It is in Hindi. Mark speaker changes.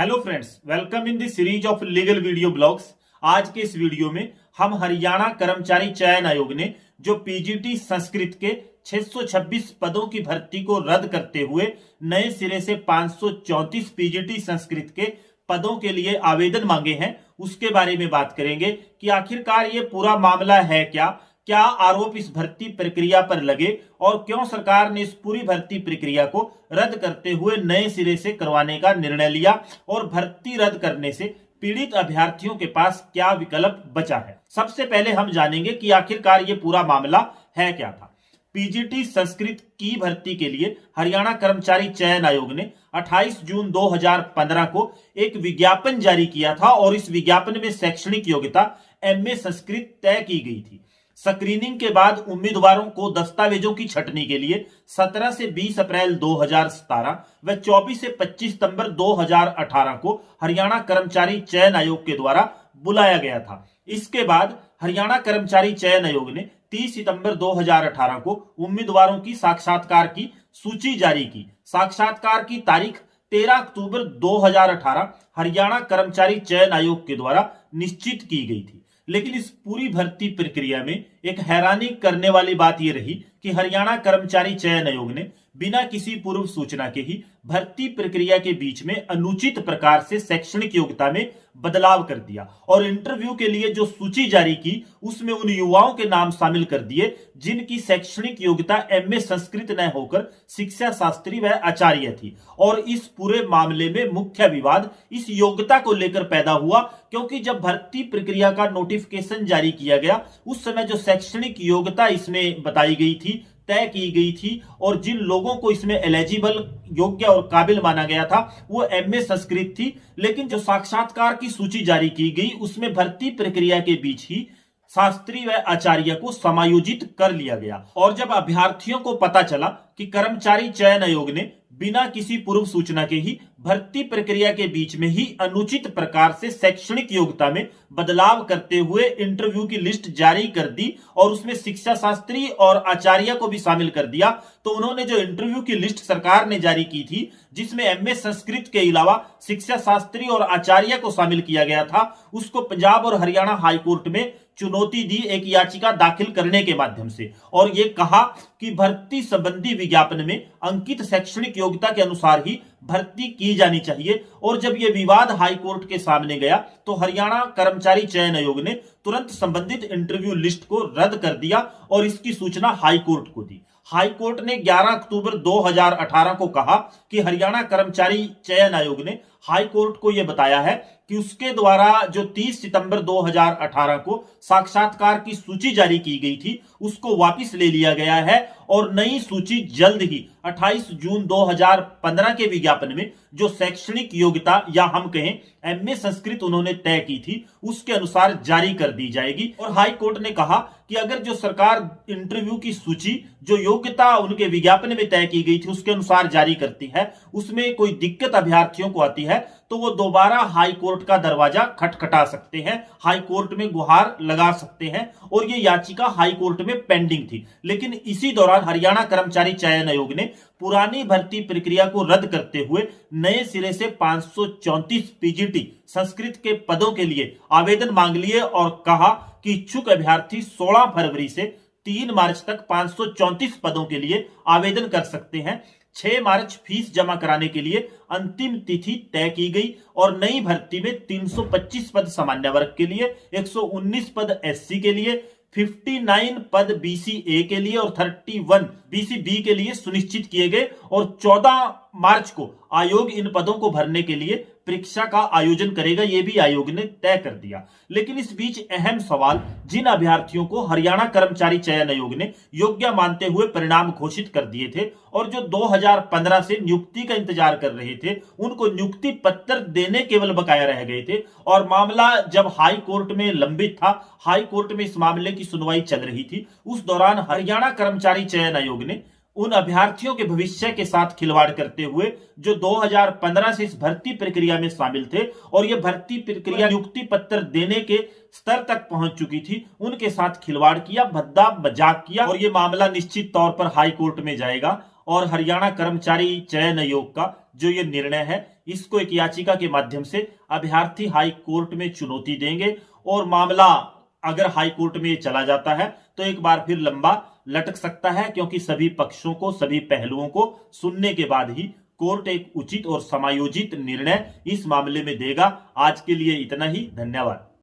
Speaker 1: Hello friends, welcome in the series of legal video blogs. आज के इस वीडियो में हम हरियाणा कर्मचारी चयन आयोग ने जो पीजीटी संस्कृत के 626 पदों की भर्ती को रद्द करते हुए नए सिरे से 534 पीजीटी संस्कृत के पदों के लिए आवेदन मांगे हैं, उसके बारे में बात करेंगे कि आखिरकार ये पूरा मामला है क्या आरोप इस भर्ती प्रक्रिया पर लगे और क्यों सरकार ने इस पूरी भर्ती प्रक्रिया को रद्द करते हुए नए सिरे से करवाने का निर्णय लिया और भर्ती रद्द करने से पीड़ित अभ्यर्थियों के पास क्या विकल्प बचा है। सबसे पहले हम जानेंगे कि आखिरकार ये पूरा मामला है क्या था। पीजीटी संस्कृत की भर्ती के लिए हरियाणा कर्मचारी चयन आयोग ने 28 जून 2015 को एक विज्ञापन जारी किया था और इस विज्ञापन में शैक्षणिक योग्यता एमए संस्कृत तय की गई थी। स्क्रीनिंग के बाद उम्मीदवारों को दस्तावेजों की छंटनी के लिए 17 से 20 अप्रैल 2017 व 24 से 25 सितंबर 2018 को हरियाणा कर्मचारी चयन आयोग के द्वारा बुलाया गया था। इसके बाद हरियाणा कर्मचारी चयन आयोग ने 30 सितंबर 2018 को उम्मीदवारों की साक्षात्कार की सूची जारी की। साक्षात्कार की तारीख 13 अक्टूबर 2018 हरियाणा कर्मचारी चयन आयोग के द्वारा निश्चित की गई थी। लेकिन इस पूरी भर्ती प्रक्रिया में एक हैरानी करने वाली बात यह रही कि हरियाणा कर्मचारी चयन आयोग ने बिना किसी पूर्व सूचना के ही भर्ती प्रक्रिया के बीच में अनुचित प्रकार से शैक्षणिक योग्यता में बदलाव कर दिया और इंटरव्यू के लिए जो सूची जारी की उसमें उन युवाओं के नाम शामिल कर दिए जिनकी शैक्षणिक योग्यता एमए संस्कृत न होकर शिक्षा शास्त्री व आचार्य थी। और इस पूरे मामले में मुख्य विवाद इस योग्यता को लेकर पैदा हुआ, क्योंकि जब भर्ती प्रक्रिया का नोटिफिकेशन जारी किया गया उस समय जो शैक्षणिक योग्यता इसमें बताई गई थी, तय की गई थी और जिन लोगों को इसमें एलिजिबल, योग्य और काबिल माना गया था वो एमए संस्कृत थी। लेकिन जो साक्षात्कार की सूची जारी की गई उसमें भर्ती प्रक्रिया के बीच ही शास्त्री व आचार्य को समायोजित कर लिया गया। और जब अभ्यर्थियों को पता चला कि कर्मचारी चयन आयोग ने बिना किसी पूर्व सूचना के ही भर्ती प्रक्रिया के बीच में ही अनुचित प्रकार से शैक्षणिक योग्यता में बदलाव करते हुए इंटरव्यू की लिस्ट जारी कर दी और उसमें शिक्षा शास्त्री और आचार्य को भी शामिल कर दिया, तो उन्होंने जो इंटरव्यू की लिस्ट सरकार ने जारी की थी जिसमें एमए संस्कृत के अलावा शिक्षा शास्त्री और आचार्य को शामिल किया गया था, उसको पंजाब और हरियाणा हाईकोर्ट में चुनौती दी एक याचिका दाखिल करने के माध्यम से और यह कहा कि भर्ती संबंधी विज्ञापन में अंकित शैक्षणिक योग्यता के अनुसार ही भर्ती की जानी चाहिए। और जब यह विवाद हाईकोर्ट के सामने गया तो हरियाणा कर्मचारी चयन आयोग ने तुरंत संबंधित इंटरव्यू लिस्ट को रद्द कर दिया और इसकी सूचना हाईकोर्ट को दी। हाईकोर्ट ने 11 अक्टूबर 2018 को कहा कि हरियाणा कर्मचारी चयन आयोग ने हाईकोर्ट को यह बताया है कि उसके द्वारा जो 30 सितंबर 2018 को साक्षात्कार की सूची जारी की गई थी उसको वापस ले लिया गया है और नई सूची जल्द ही 28 जून 2015 के विज्ञापन में जो शैक्षणिक योग्यता या हम कहें एमए संस्कृत उन्होंने तय की थी उसके अनुसार जारी कर दी जाएगी। और हाई कोर्ट ने कहा कि अगर जो सरकार इंटरव्यू की सूची जो योग्यता उनके विज्ञापन में तय की गई थी उसके अनुसार जारी करती है, उसमें कोई दिक्कत अभ्यर्थियों को आती है तो वो दोबारा हाई कोर्ट का दरवाजा खटखटा सकते हैं, हाई कोर्ट में गुहार लगा सकते हैं और ये याचिका हाई कोर्ट में पेंडिंग थी। लेकिन इसी दौरान हरियाणा कर्मचारी चयन आयोग ने पुरानी भर्ती प्रक्रिया को रद्द करते हुए नए सिरे से 534 पीजीटी संस्कृत के पदों के लिए आवेदन मांग लिए और कहा कि इच्छुक अभ्यर्थी 16 फरवरी से 3 मार्च तक 534 पदों के लिए आवेदन कर सकते हैं। 6 मार्च फीस जमा कराने के लिए अंतिम तिथि तय की गई और नई भर्ती में 325 पद सामान्य वर्ग के लिए, 119 पद एससी के लिए, 59 पद बीसी ए के लिए और 31 बीसी बी के लिए सुनिश्चित किए गए और 14 मार्च को आयोग इन पदों को भरने के लिए परीक्षा का आयोजन करेगा, यह भी आयोग ने तय कर दिया। लेकिन इस बीच अहम सवाल, जिन अभ्यर्थियों को हरियाणा कर्मचारी चयन आयोग ने योग्य मानते हुए परिणाम घोषित कर दिए थे और जो 2015 से नियुक्ति का इंतजार कर रहे थे, उनको नियुक्ति पत्र देने केवल बकाया रह गए थे और मामला जब हाई कोर्ट में लंबित था, हाई कोर्ट में इस मामले की सुनवाई चल रही थी, उस दौरान हरियाणा कर्मचारी चयन आयोग ने उन अभ्यर्थियों के भविष्य के साथ खिलवाड़ करते हुए जो 2015 से इस भर्ती प्रक्रिया में शामिल थे और यह भर्ती प्रक्रिया नियुक्ति पत्र देने के स्तर तक पहुंच चुकी थी, उनके साथ खिलवाड़ किया, भद्दा मजाक किया और यह मामला निश्चित तौर पर हाई कोर्ट में जाएगा और हरियाणा कर्मचारी चयन आयोग का जो ये निर्णय है, इसको एक याचिका के माध्यम से अभ्यर्थी हाई कोर्ट में चुनौती देंगे और मामला अगर हाई कोर्ट में चला जाता है तो एक बार फिर लंबा लटक सकता है, क्योंकि सभी पक्षों को, सभी पहलुओं को सुनने के बाद ही कोर्ट एक उचित और समायोजित निर्णय इस मामले में देगा। आज के लिए इतना ही, धन्यवाद।